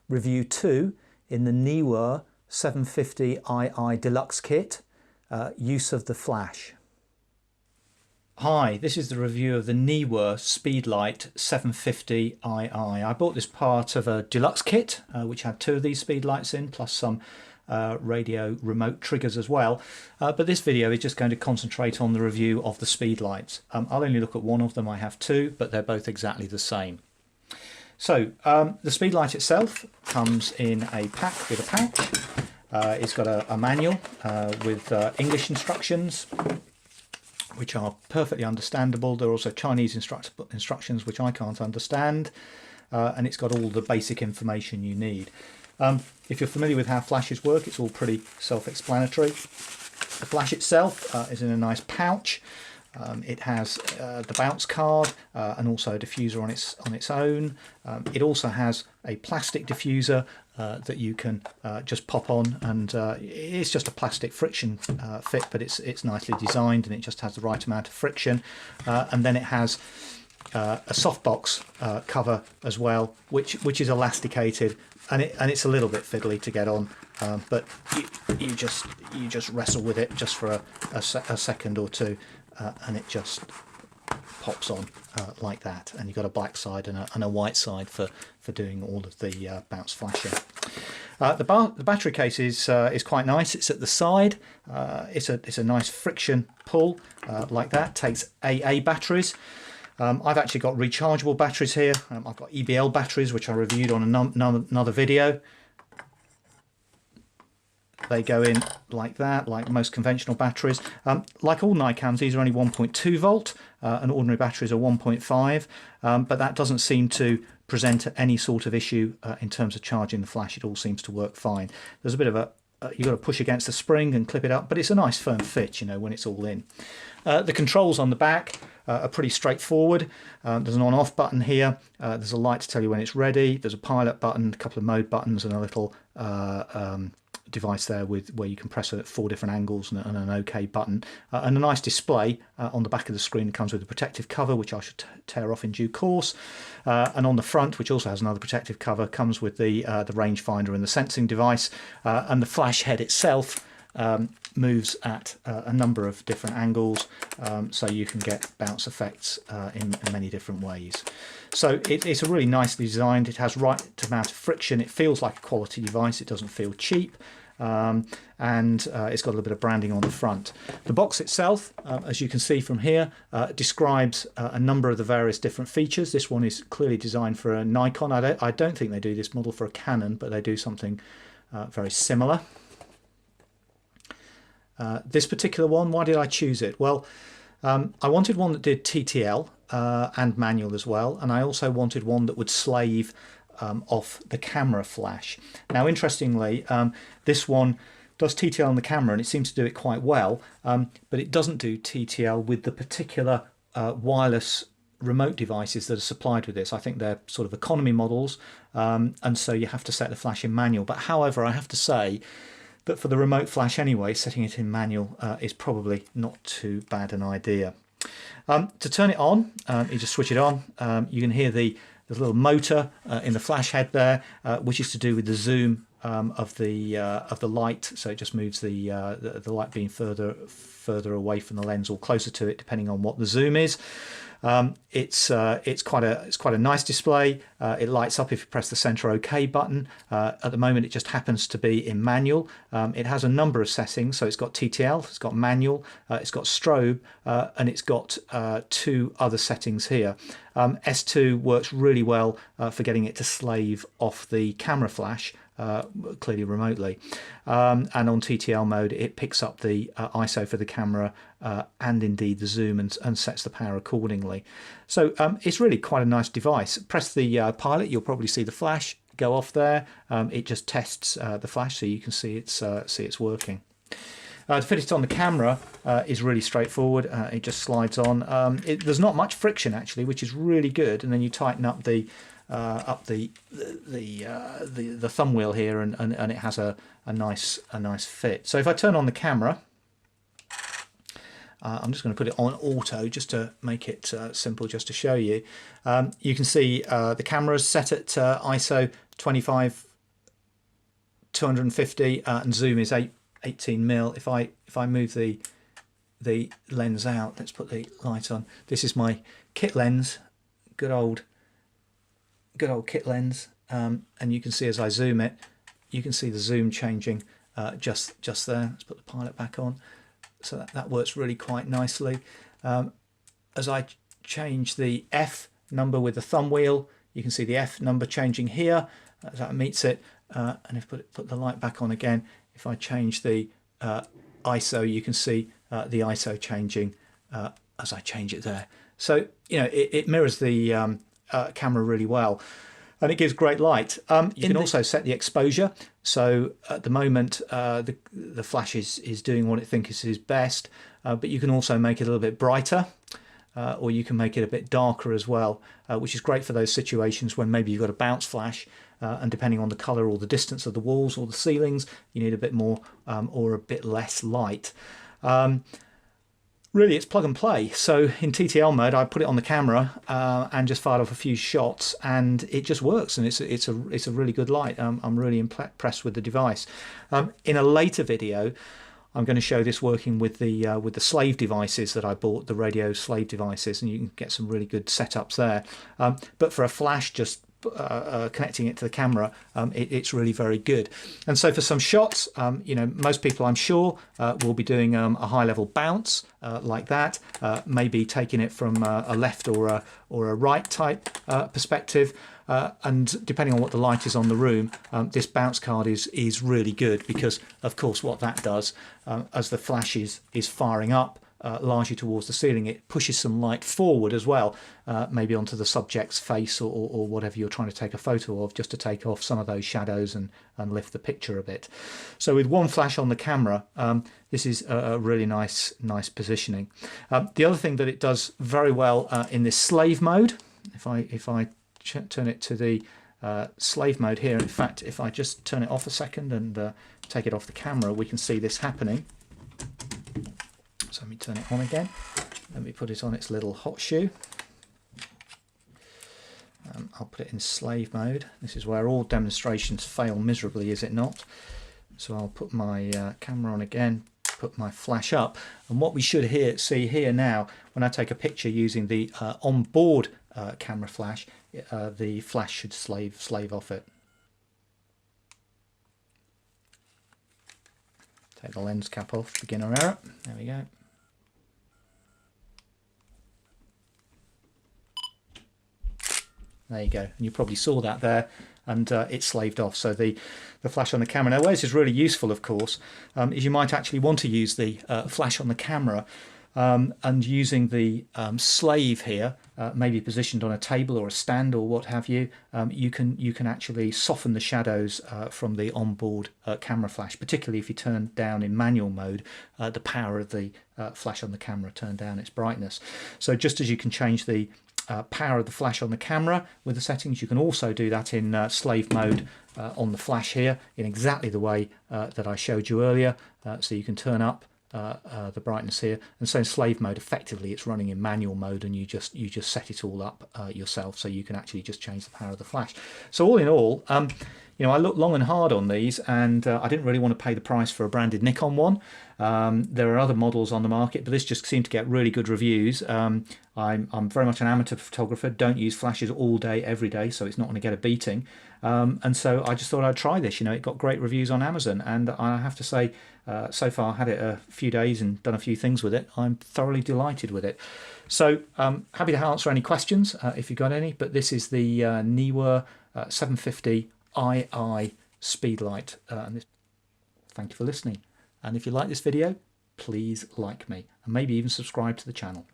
Review 2 in the Neewer 750ii Deluxe Kit, use of the flash. Hi, this is the review of the Neewer Speedlight 750ii. I bought this part of a deluxe kit which had 2 of these speedlights in, plus some radio remote triggers as well, but this video is just going to concentrate on the review of the speedlights. I'll only look at one of them. I have 2, but they're both exactly the same. So the speedlight itself comes in a pack with a pouch. It's got a manual with English instructions, which are perfectly understandable. There are also Chinese instructions which I can't understand, and it's got all the basic information you need. If you're familiar with how flashes work, it's all pretty self-explanatory. The flash itself is in a nice pouch. It has the bounce card and also a diffuser on its own. It also has a plastic diffuser that you can just pop on, and it's just a plastic friction fit, but it's nicely designed and it just has the right amount of friction. And then it has a softbox cover as well, which is elasticated, and it's a little bit fiddly to get on, but you just wrestle with it just for a second or two. And it just pops on like that, and you've got a black side and a white side for doing all of the bounce flashing. The battery case is quite nice. It's at the side. It's a nice friction pull like that. Takes AA batteries. I've actually got rechargeable batteries here. I've got EBL batteries, which I reviewed on another video. They go in like that, like most conventional batteries. Like all Nikons, these are only 1.2 volt, and ordinary batteries are 1.5, but that doesn't seem to present any sort of issue in terms of charging the flash. It all seems to work fine. There's a bit of you've got to push against the spring and clip it up, but it's a nice firm fit, you know, when it's all in. The controls on the back are pretty straightforward. There's an on-off button here. There's a light to tell you when it's ready. There's a pilot button, a couple of mode buttons, and a little device there where you can press it at 4 different angles, and an OK button, and a nice display on the back of the screen. It comes with a protective cover, which I should tear off in due course, and on the front, which also has another protective cover, comes with the rangefinder and the sensing device, and the flash head itself moves at a number of different angles, so you can get bounce effects in many different ways. So it's a really nicely designed. It has right amount of friction. It feels like a quality device. It doesn't feel cheap, and it's got a little bit of branding on the front. The box itself, as you can see from here, describes a number of the various different features. This one is clearly designed for a Nikon. I don't think they do this model for a Canon, but they do something very similar. This particular one, why did I choose it? Well, I wanted one that did TTL and manual as well, and I also wanted one that would slave off the camera flash. Now, interestingly, this one does TTL on the camera, and it seems to do it quite well, but it doesn't do TTL with the particular wireless remote devices that are supplied with this. I think they're sort of economy models, and so you have to set the flash in manual. But however, I have to say that for the remote flash anyway, setting it in manual is probably not too bad an idea. To turn it on, you just switch it on. You can hear the little motor in the flash head there, which is to do with the zoom of the light. So it just moves the light being further away from the lens or closer to it, depending on what the zoom is. It's quite a nice display. It lights up if you press the center OK button. At the moment, it just happens to be in manual. It has a number of settings, so it's got TTL, it's got manual, it's got strobe, and it's got 2 other settings here. S2 works really well for getting it to slave off the camera flash, clearly remotely, and on TTL mode it picks up the ISO for the camera and indeed the zoom, and sets the power accordingly. So it's really quite a nice device. Press the pilot, you'll probably see the flash go off there. It just tests the flash, so you can see it's working. To fit it on the camera is really straightforward. It just slides on. There's not much friction actually, which is really good, and then you tighten up the thumb wheel here, and it has a nice fit. So if I turn on the camera, I'm just going to put it on auto just to make it simple, just to show you. You can see the camera's set at ISO 25 250 and zoom is 18mm. If I move the lens out, let's put the light on. This is my kit lens, good old kit lens, and you can see as I zoom it, you can see the zoom changing just there. Let's put the pilot back on. So that works really quite nicely. As I change the F number with the thumb wheel, you can see the F number changing here as that meets it. And if put the light back on again, if I change the ISO, you can see the ISO changing as I change it there. So you know it mirrors the camera really well, and it gives great light. You can also set the exposure. So at the moment the flash is doing what it thinks is best, but you can also make it a little bit brighter. Or you can make it a bit darker as well, which is great for those situations when maybe you've got a bounce flash, and depending on the colour or the distance of the walls or the ceilings, you need a bit more or a bit less light. Really, it's plug and play. So in TTL mode, I put it on the camera and just fired off a few shots, and it just works, and it's a really good light. I'm really impressed with the device. In a later video, I'm going to show this working with the slave devices that I bought, the radio slave devices, and you can get some really good setups there. But for a flash, just connecting it to the camera, it's really very good. And so for some shots, you know, most people I'm sure will be doing a high level bounce like that, maybe taking it from a left or a right type perspective. And depending on what the light is on the room, this bounce card is really good, because of course what that does, as the flash is firing up largely towards the ceiling, it pushes some light forward as well, maybe onto the subject's face or whatever you're trying to take a photo of, just to take off some of those shadows and lift the picture a bit. So with one flash on the camera, this is a really nice positioning. The other thing that it does very well in this slave mode, if I turn it to the slave mode here. In fact, if I just turn it off a second and take it off the camera, we can see this happening. So let me turn it on again. Let me put it on its little hot shoe. I'll put it in slave mode. This is where all demonstrations fail miserably, is it not? So I'll put my camera on again, put my flash up, and what we should see here now, when I take a picture using the onboard camera flash, the flash should slave off it. Take the lens cap off, beginner error. There we go. There you go, and you probably saw that there, and it slaved off. So the flash on the camera. Now, where this is really useful, of course, is you might actually want to use the flash on the camera, and using the slave here, maybe positioned on a table or a stand or what have you, you can actually soften the shadows from the onboard camera flash, particularly if you turn down in manual mode the power of the flash on the camera, turn down its brightness. So just as you can change the power of the flash on the camera with the settings, you can also do that in slave mode on the flash here in exactly the way that I showed you earlier. So you can turn up the brightness here, and so in slave mode effectively it's running in manual mode, and you just set it all up yourself, so you can actually just change the power of the flash. So all in all, you know, I looked long and hard on these, and I didn't really want to pay the price for a branded Nikon one. There are other models on the market, but this just seemed to get really good reviews. I'm very much an amateur photographer, don't use flashes all day, every day, so it's not going to get a beating. And so I just thought I'd try this. You know, it got great reviews on Amazon, and I have to say, so far I had it a few days and done a few things with it. I'm thoroughly delighted with it. So happy to answer any questions if you've got any, but this is the Neewer VK750ii Speedlight. Thank you for listening. And if you like this video, please like me and maybe even subscribe to the channel.